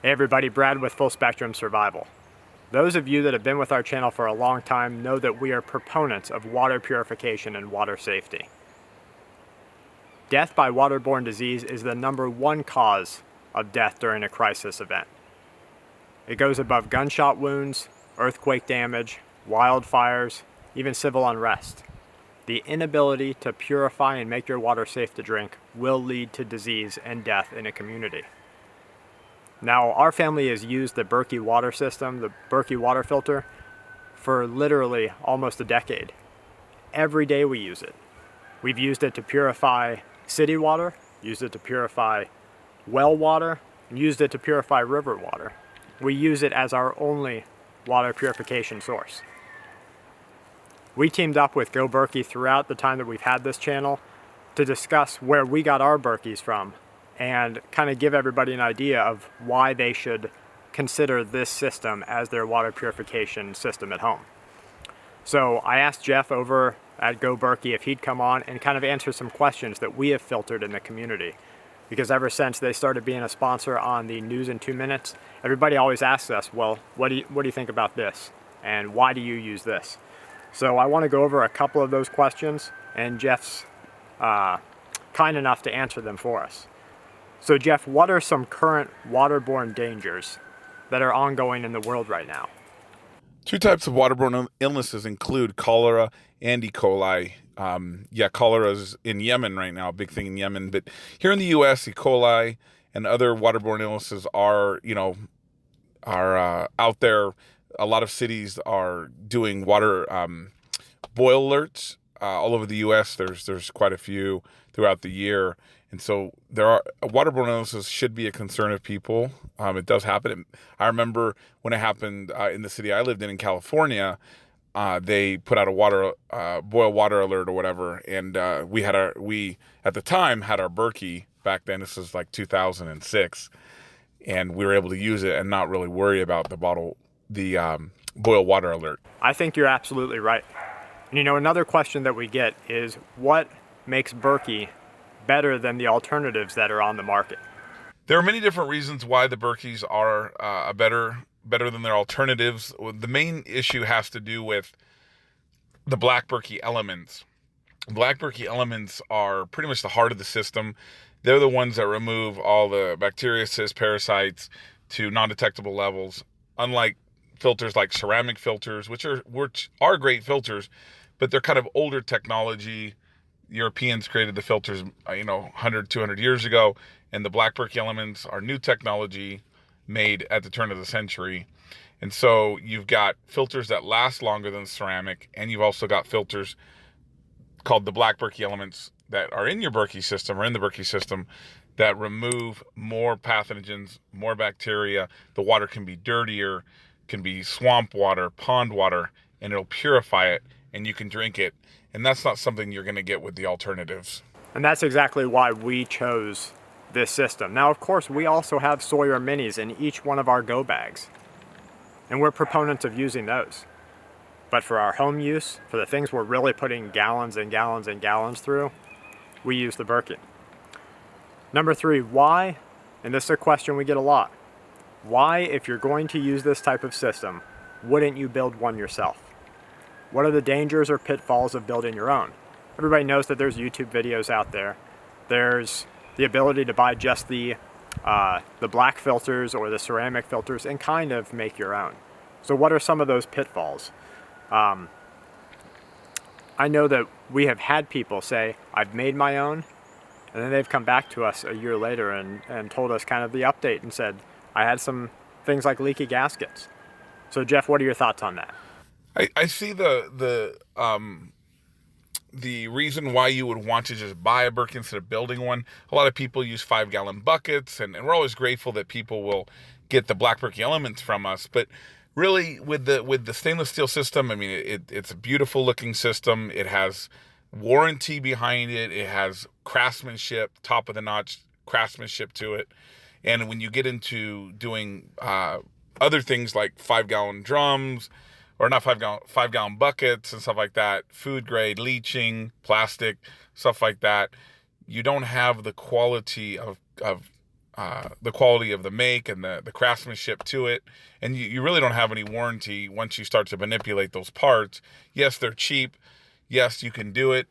Hey everybody, Brad with Full Spectrum Survival. Those of you that have been with our channel for a long time know that we are proponents of water purification and water safety. Death by waterborne disease is the #1 cause of death during a crisis event. It goes above gunshot wounds, earthquake damage, wildfires, even civil unrest. The inability to purify and make your water safe to drink will lead to disease and death in a community. Now, our family has used the Berkey water system, the Berkey water filter, for literally almost a decade. Every day we use it. We've used it to purify city water, used it to purify well water, and used it to purify river water. We use it as our only water purification source. We teamed up with Go Berkey throughout the time that we've had this channel to discuss where we got our Berkeys from and kind of give everybody an idea of why they should consider this system as their water purification system at home. So I asked Jeff over at Go Berkey if he'd come on and kind of answer some questions that we have filtered in the community. Because ever since they started being a sponsor on the News in 2 Minutes, everybody always asks us, well, what do you think about this? And why do you use this? So I want to go over a couple of those questions, and Jeff's kind enough to answer them for us. So Jeff, what are some current waterborne dangers that are ongoing in the world right now? Two types of waterborne illnesses include cholera and E. coli. Cholera is in Yemen right now, a big thing in Yemen. But here in the U.S., E. coli and other waterborne illnesses are out there. A lot of cities are doing water boil alerts all over the U.S. There's quite a few throughout the year. And so waterborne illnesses should be a concern of people. It does happen. I remember when it happened in the city I lived in California, they put out a boil water alert or whatever. And we at the time had our Berkey back then. This was like 2006. And we were able to use it and not really worry about the boil water alert. I think you're absolutely right. And another question that we get is what makes Berkey better than the alternatives that are on the market? There are many different reasons why the Berkeys are better than their alternatives. The main issue has to do with the black Berkey elements. Black Berkey elements are pretty much the heart of the system. They're the ones that remove all the bacteria, cysts, parasites to non-detectable levels, unlike filters like ceramic filters, which are great filters, but they're kind of older technology. Europeans created the filters, 100, 200 years ago, and the black Berkey elements are new technology made at the turn of the century. And so you've got filters that last longer than ceramic, and you've also got filters called the black Berkey elements that are in your Berkey system or in the Berkey system that remove more pathogens, more bacteria. The water can be dirtier, can be swamp water, pond water, and it'll purify it, and you can drink it. And that's not something you're going to get with the alternatives. And that's exactly why we chose this system. Now, of course, we also have Sawyer Minis in each one of our go bags. And we're proponents of using those. But for our home use, for the things we're really putting gallons and gallons and gallons through, we use the Berkey. Number 3, why, and this is a question we get a lot, why, if you're going to use this type of system, wouldn't you build one yourself? What are the dangers or pitfalls of building your own? Everybody knows that there's YouTube videos out there. There's the ability to buy just the black filters or the ceramic filters and kind of make your own. So what are some of those pitfalls? I know that we have had people say, I've made my own, and then they've come back to us a year later and told us kind of the update and said, I had some things like leaky gaskets. So Jeff, what are your thoughts on that? I see the reason why you would want to just buy a Berkey instead of building one. A lot of people use 5-gallon buckets, and we're always grateful that people will get the black Berkey elements from us. But really, with the stainless steel system, I mean, it's a beautiful looking system. It has warranty behind it. It has craftsmanship, top of the notch craftsmanship to it. And when you get into doing other things like 5-gallon drums, or not 5-gallon buckets and stuff like that, food grade, leaching, plastic, stuff like that, you don't have the quality of the quality of the make and the craftsmanship to it. And you really don't have any warranty once you start to manipulate those parts. Yes, they're cheap. Yes, you can do it.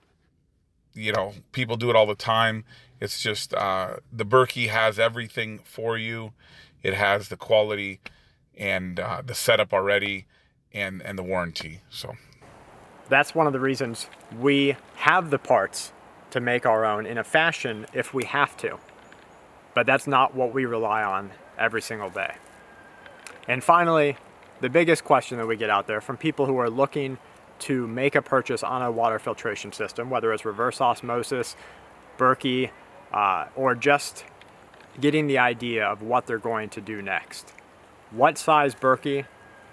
You know, people do it all the time. It's just the Berkey has everything for you. It has the quality and the setup already and the warranty. So That's one of the reasons we have the parts to make our own in a fashion if we have to. But that's not what we rely on every single day. And finally, the biggest question that we get out there from people who are looking to make a purchase on a water filtration system, whether it's reverse osmosis, Berkey, or just getting the idea of what they're going to do next. What size Berkey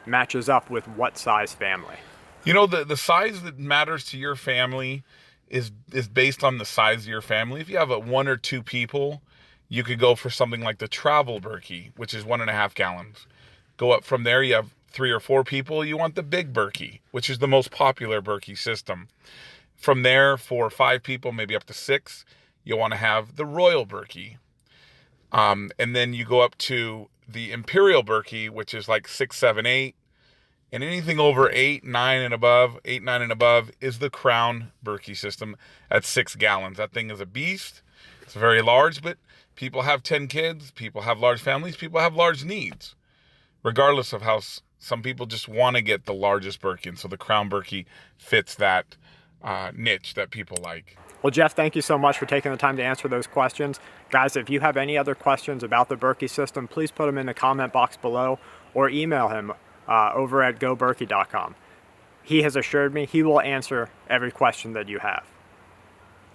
matches up with what size family? You know, the size that matters to your family is based on the size of your family. If you have 1 or 2 people, you could go for something like the travel Berkey, which is 1.5 gallons. Go up from there, you have 3 or 4 people, you want the big Berkey, which is the most popular Berkey system. From there, for 5 people, maybe up to 6, you'll want to have the Royal Berkey. And then you go up to the Imperial Berkey, which is like 6, 7, 8. And anything over 8, 9 and above, 8, 9 and above is the Crown Berkey system at 6 gallons. That thing is a beast. It's very large, but people have 10 kids, people have large families, people have large needs. Regardless of how some people just want to get the largest Berkey, and so the Crown Berkey fits that niche that people like. Well, Jeff, thank you so much for taking the time to answer those questions. Guys, if you have any other questions about the Berkey system, please put them in the comment box below or email him over at goberkey.com. He has assured me he will answer every question that you have.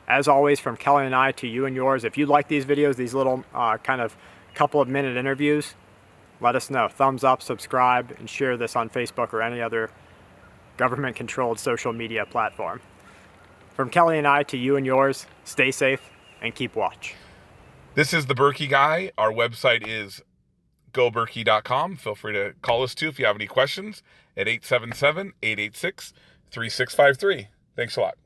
As always, from Kelly and I to you and yours, if you like these videos, these little kind of couple of minute interviews, let us know. Thumbs up, subscribe, and share this on Facebook or any other government-controlled social media platform. From Kelly and I to you and yours, stay safe and keep watch. This is the Berkey Guy. Our website is goberkey.com. Feel free to call us too if you have any questions at 877-886-3653. Thanks a lot.